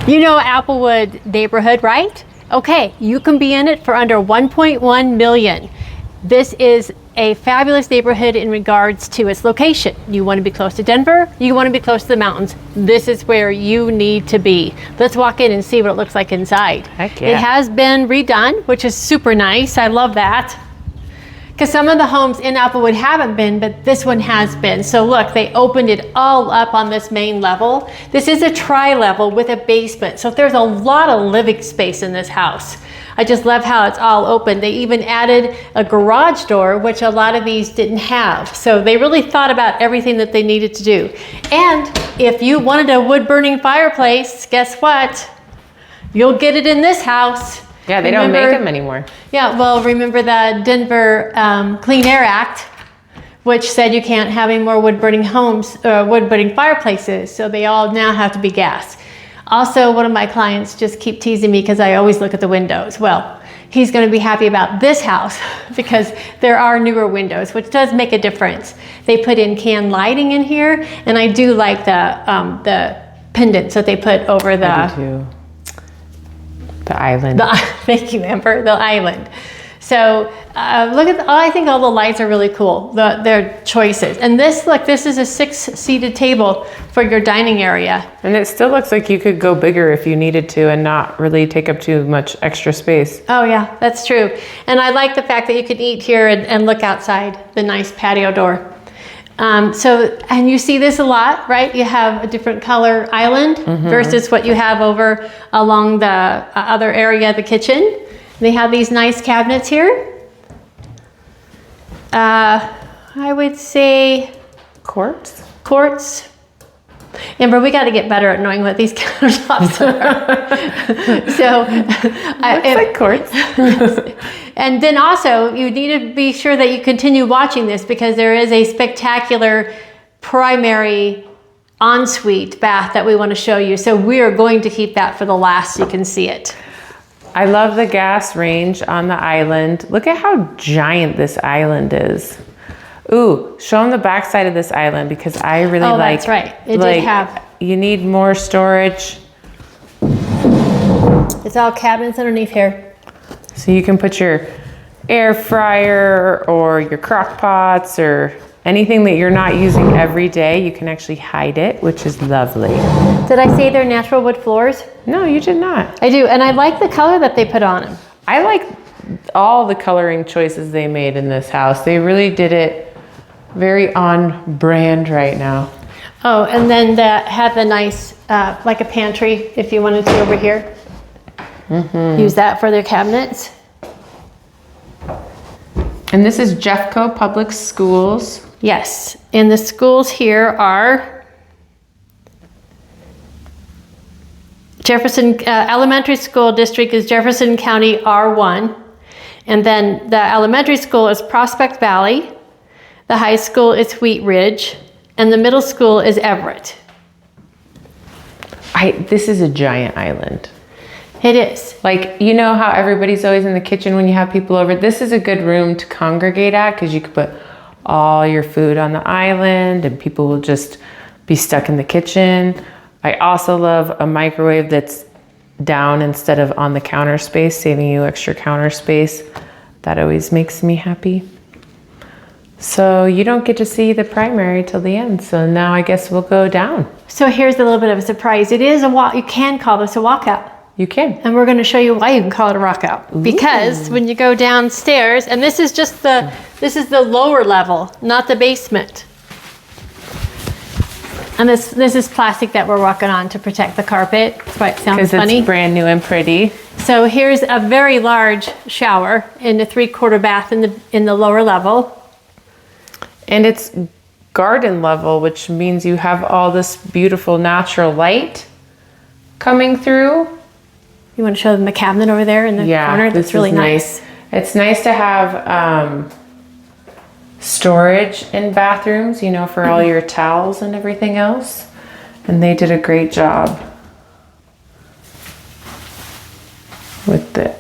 You know Applewood neighborhood, right? Okay, you can be in it for under 1.1 million. This is a fabulous neighborhood in regards to its location. You want to be close to Denver, you want to be close to the mountains. This is where you need to be. Let's walk in and see what it looks like inside. Heck yeah. It has been redone, which is super nice. I love that. Because some of the homes in Applewood haven't been, but this one has been. So look, they opened it all up on this main level. This is a tri-level with a basement. So there's a lot of living space in this house. I just love how it's all open. They even added a garage door, which a lot of these didn't have. So they really thought about everything that they needed to do. And if you wanted a wood-burning fireplace, guess what? You'll get it in this house. Yeah, they don't make them anymore. Yeah, well, remember the Denver Clean Air Act, which said you can't have any more wood-burning homes, wood-burning fireplaces, so they all now have to be gas. Also, one of my clients just keep teasing me because I always look at the windows. Well, he's going to be happy about this house because there are newer windows, which does make a difference. They put in can lighting in here, and I do like the pendants that they put over the island. Thank you, Amber. The island. So look at, I think all the lights are really cool, their choices. And this, look, this is a 6-seated table for your dining area. And it still looks like you could go bigger if you needed to and not really take up too much extra space. Oh yeah, that's true. And I like the fact that you can eat here and look outside the nice patio door. And you see this a lot, right? You have a different color island versus what you have over along the other area of the kitchen. They have these nice cabinets here. I would say quartz. Amber, we got to get better at knowing what these countertops are. So, looks like quartz. And then also, you need to be sure that you continue watching this because there is a spectacular primary ensuite bath that we want to show you. So we are going to keep that for the last so you can see it. I love the gas range on the island. Look at how giant this island is. Ooh, show them the back side of this island because I really like. Oh, that's right. It did have. You need more storage. It's all cabinets underneath here. So you can put your air fryer or your crock pots or anything that you're not using every day. You can actually hide it, which is lovely. Did I say they're natural wood floors? No, you did not. I do, and I like the color that they put on them. I like all the coloring choices they made in this house. They really did it very on brand right now. Oh, and then that had the nice, like a pantry if you wanted to over here. Use that for their cabinets. And this is Jeffco Public Schools. Yes, and the schools here are Jefferson Elementary School District is Jefferson County R1. And then the elementary school is Prospect Valley. The high school is Wheat Ridge. And the middle school is Everett. This is a giant island. It is. Like, you know how everybody's always in the kitchen when you have people over? This is a good room to congregate at because you could put all your food on the island and people will just be stuck in the kitchen. I also love a microwave that's down instead of on the counter space, saving you extra counter space. That always makes me happy. So you don't get to see the primary till the end. So now I guess we'll go down. So here's a little bit of a surprise. It is you can call this a walkout. You can. And we're going to show you why you can call it a walkout. Ooh. Because when you go downstairs, and this is just this is the lower level, not the basement. And this is plastic that we're walking on to protect the carpet. That's why it sounds funny. Because it's brand new and pretty. So here's a very large shower in the 3/4 bath in the lower level. And it's garden level, which means you have all this beautiful natural light coming through. You want to show them the cabinet over there in the corner? That's really nice. It's nice to have storage in bathrooms, you know, for all your towels and everything else. And they did a great job with it.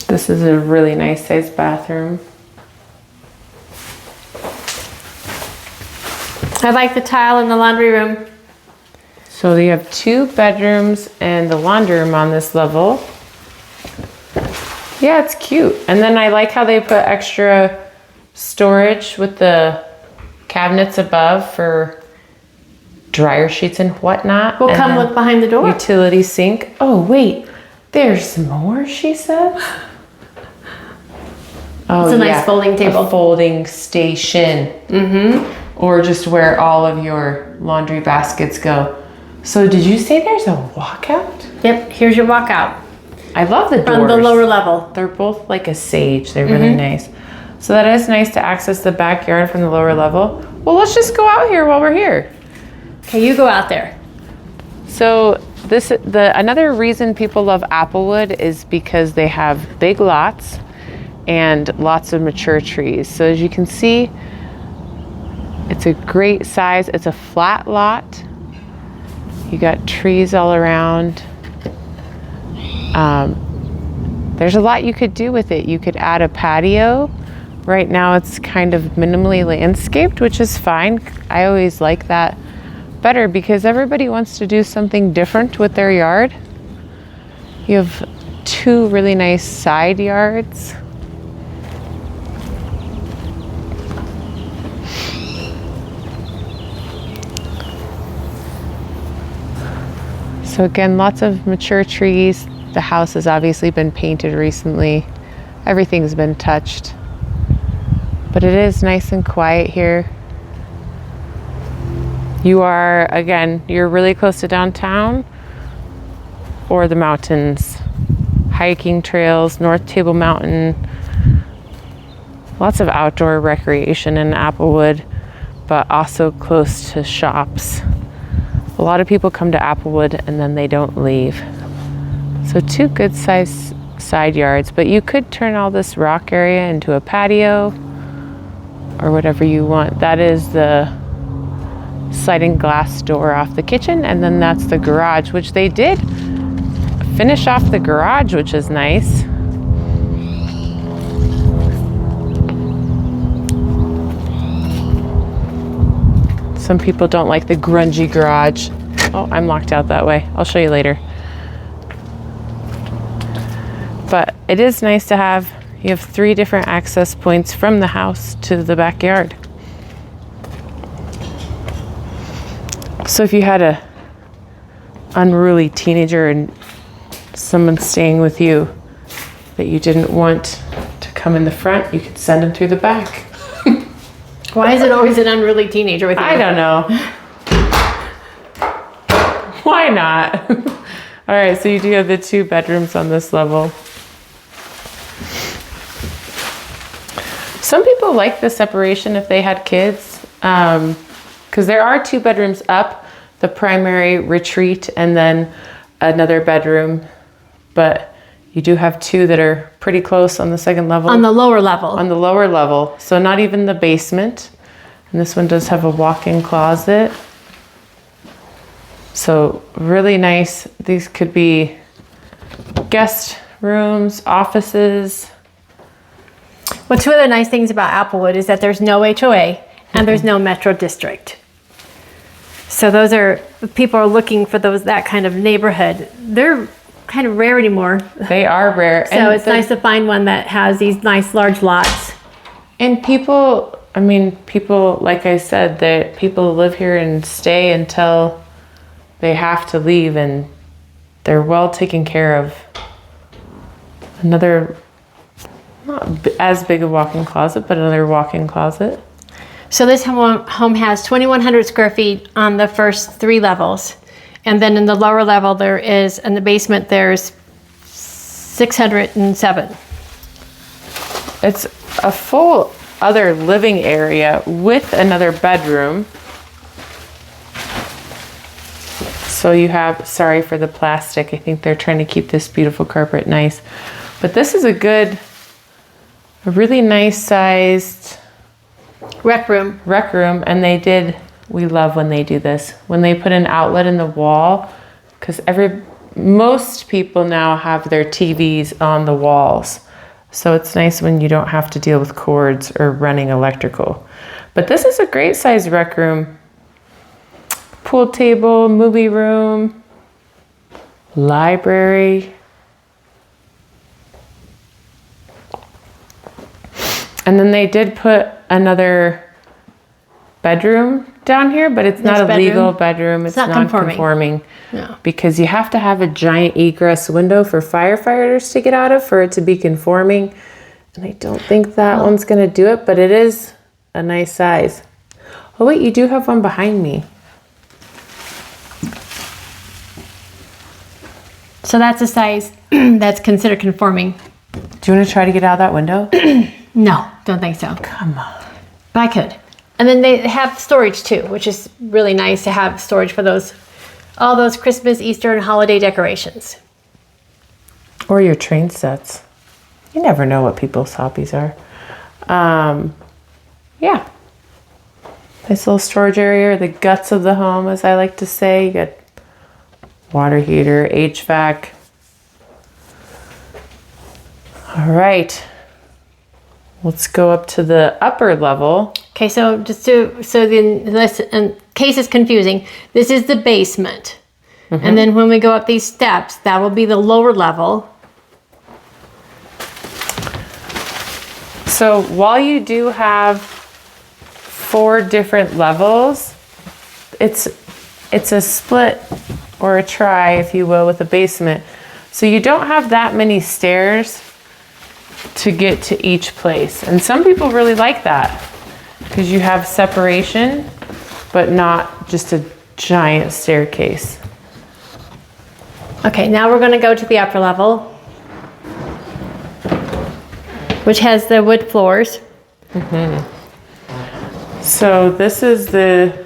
This is a really nice sized bathroom. I like the tile in the laundry room. So you have 2 bedrooms and the laundry room on this level. Yeah, it's cute. And then I like how they put extra storage with the cabinets above for dryer sheets and whatnot. We'll and come look behind the door. Utility sink. Oh, wait, there's more, she said. Oh, it's a nice folding table. A folding station. Or just where all of your laundry baskets go. So did you say there's a walkout? Yep, here's your walkout. I love the doors. From the lower level. They're both like a sage. They're really nice. So that is nice to access the backyard from the lower level. Well, let's just go out here while we're here. Okay, you go out there. So another reason people love Applewood is because they have big lots and lots of mature trees. So as you can see, it's a great size. It's a flat lot. You got trees all around. There's a lot you could do with it. You could add a patio. Right now it's kind of minimally landscaped, which is fine. I always like that better because everybody wants to do something different with their yard. You have 2 really nice side yards. So again, lots of mature trees. The house has obviously been painted recently. Everything's been touched. But it is nice and quiet here. You're really close to downtown or the mountains. Hiking trails, North Table Mountain. Lots of outdoor recreation in Applewood, but also close to shops. A lot of people come to Applewood and then they don't leave. So 2 good sized side yards, but you could turn all this rock area into a patio or whatever you want. That is the sliding glass door off the kitchen, and then that's the garage, which they did finish off the garage, which is nice. Some people don't like the grungy garage. Oh, I'm locked out that way. I'll show you later. But it is nice to have, you have 3 different access points from the house to the backyard. So if you had a unruly teenager and someone staying with you that you didn't want to come in the front, you could send them through the back. Why is it always an unruly teenager with you? I don't know. Why not? All right, so you do have the 2 bedrooms on this level. Some people like the separation if they had kids, because there are 2 bedrooms up, the primary retreat and then another bedroom, but you do have 2 that are pretty close on the second level. On the lower level. On the lower level, so not even the basement. And this one does have a walk-in closet. So really nice. These could be guest rooms, offices. Well, 2 of the nice things about Applewood is that there's no HOA and there's no metro district. So those are, people are looking for that kind of neighborhood. They're kind of rare anymore. They are rare. So it's nice to find one that has these nice large lots. And people, like I said, that people live here and stay until they have to leave, and they're well taken care of. Another, not as big a walk-in closet, but another walk-in closet. So this home has 2,100 square feet on the first 3 levels. And then in the lower level, in the basement, there's 607. It's a full other living area with another bedroom. So you have, sorry for the plastic, I think they're trying to keep this beautiful carpet nice. But this is a really nice sized rec room. And we love when they do this. When they put an outlet in the wall, because most people now have their TVs on the walls. So it's nice when you don't have to deal with cords or running electrical. But this is a great size rec room. pool table, movie room, library. And then they did put another bedroom down here, but it's not a legal bedroom. It's not non-conforming. No. Because you have to have a giant egress window for firefighters to get out of for it to be conforming. And I don't think that one's going to do it, but it is a nice size. Oh wait, you do have one behind me. So that's a size that's considered conforming. Do you want to try to get out of that window? No, don't think so. Come on. But I could. And then they have storage too, which is really nice to have storage for all those Christmas, Easter, and holiday decorations. Or your train sets. You never know what people's hobbies are. Yeah. Nice little storage area, the guts of the home, as I like to say. You got water heater, HVAC. All right. Let's go up to the upper level. Okay, so in case it's confusing, this is the basement. Mm-hmm. And then when we go up these steps, that will be the lower level. So while you do have 4 different levels, it's a split or a try, if you will, with a basement. So you don't have that many stairs to get to each place. And some people really like that because you have separation, but not just a giant staircase. Okay, now we're going to go to the upper level, which has the wood floors. Mm-hmm. So this is the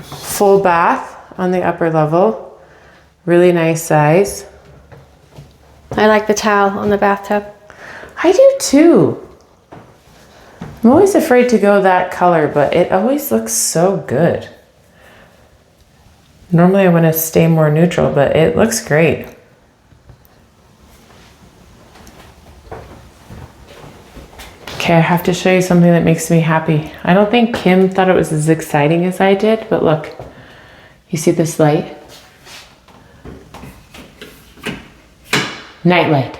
full bath on the upper level. Really nice size. I like the tile on the bathtub. I do too. I'm always afraid to go that color, but it always looks so good. Normally I want to stay more neutral, but it looks great. Okay, I have to show you something that makes me happy. I don't think Kim thought it was as exciting as I did, but look, you see this light? Night light.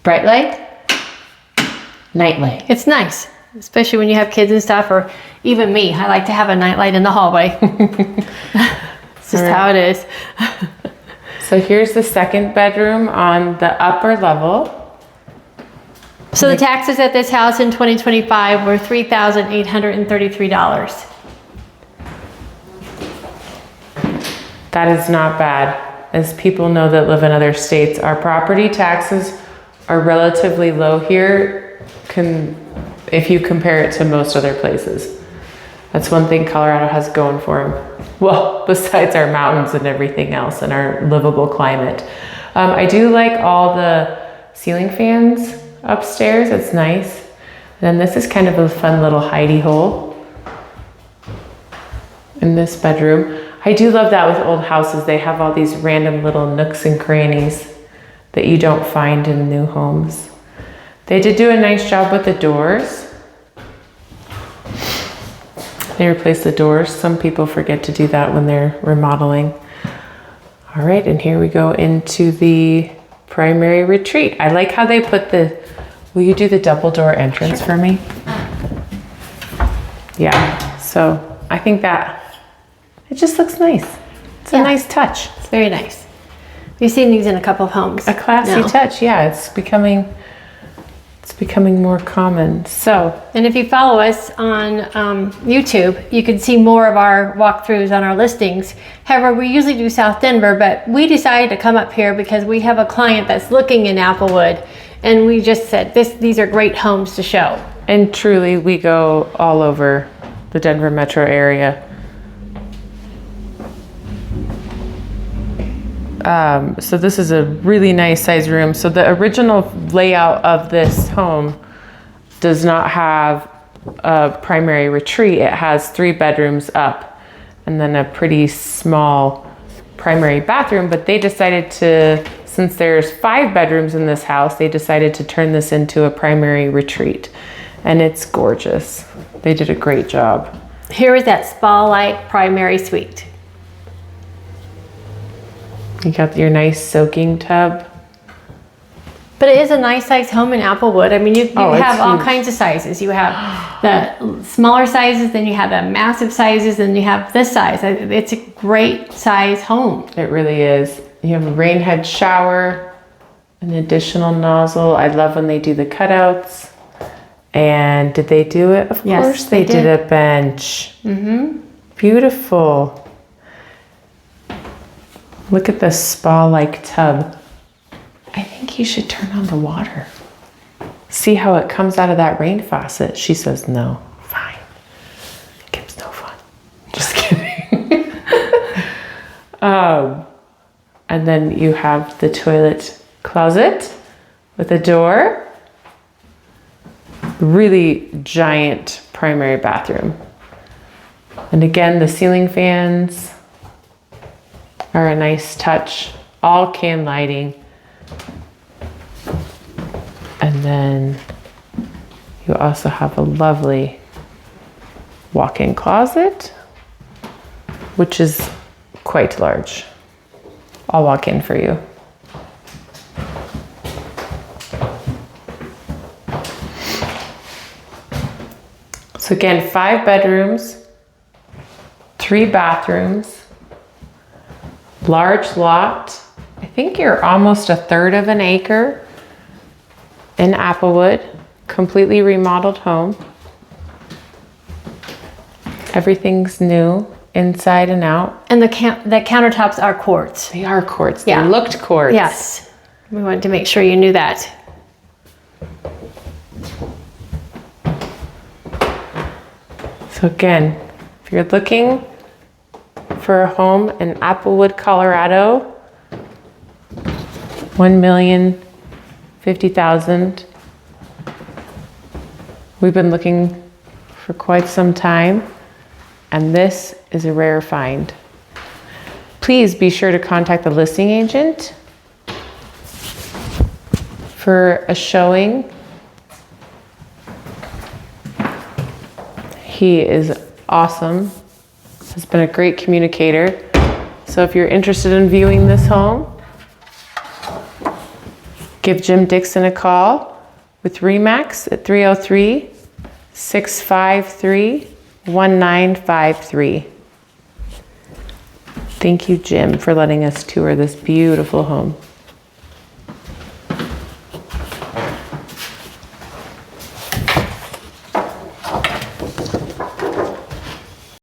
Bright light, night light. It's nice, especially when you have kids and stuff, or even me. I like to have a night light in the hallway. It's just how it is. So here's the second bedroom on the upper level. So the taxes at this house in 2025 were $3,833. That is not bad. As people know that live in other states, our property taxes are relatively low here if you compare it to most other places. That's one thing Colorado has going for them. Well, besides our mountains and everything else and our livable climate. I do like all the ceiling fans upstairs. It's nice. And then this is kind of a fun little hidey hole in this bedroom. I do love that with old houses. They have all these random little nooks and crannies that you don't find in new homes. They did do a nice job with the doors. They replaced the doors. Some people forget to do that when they're remodeling. All right, and here we go into the primary retreat. I like how they put will you do the double door entrance for me? Yeah, so I think that it just looks nice. It's a nice touch. It's very nice. We've seen these in a couple of homes. A classy touch, yeah. It's becoming more common. So, and if you follow us on YouTube, you can see more of our walkthroughs on our listings. However, we usually do South Denver, but we decided to come up here because we have a client that's looking in Applewood, and we just said these are great homes to show. And truly, we go all over the Denver metro area. So this is a really nice size room. So the original layout of this home does not have a primary retreat. It has 3 bedrooms up and then a pretty small primary bathroom, but they decided to, since there's 5 bedrooms in this house, they decided to turn this into a primary retreat. And it's gorgeous. They did a great job. Here is that spa-like primary suite. You got your nice soaking tub. But it is a nice size home in Applewood. I mean, you have all huge. kinds of sizes. You have the smaller sizes, then you have the massive sizes, and you have this size. It's a great size home. It really is. You have a rain head shower, an additional nozzle. I love when they do the cutouts. And did they do it? Of Yes, course they did a bench. Mm-hmm. Beautiful. Look at the spa-like tub. I think you should turn on the water. See how it comes out of that rain faucet. She says, no, fine. Kim's no fun. Just kidding. And then you have the toilet closet with a door. Really giant primary bathroom. And again, the ceiling fans are a nice touch. All can lighting. And then you also have a lovely walk-in closet, which is quite large. I'll walk in for you. So again, 5 bedrooms, 3 bathrooms, large lot. I think you're almost a third of an acre in Applewood, completely remodeled home. Everything's new inside and out. And the countertops are quartz. They are quartz. Yeah. They looked quartz. Yes. We wanted to make sure you knew that. So again, if you're looking for a home in Applewood, Colorado, $1,050,000. We've been looking for quite some time, and this is a rare find. Please be sure to contact the listing agent for a showing. He is awesome, has been a great communicator. So if you're interested in viewing this home, give Jim Dixon a call with RE/MAX at 303-653-1953. Thank you, Jim, for letting us tour this beautiful home.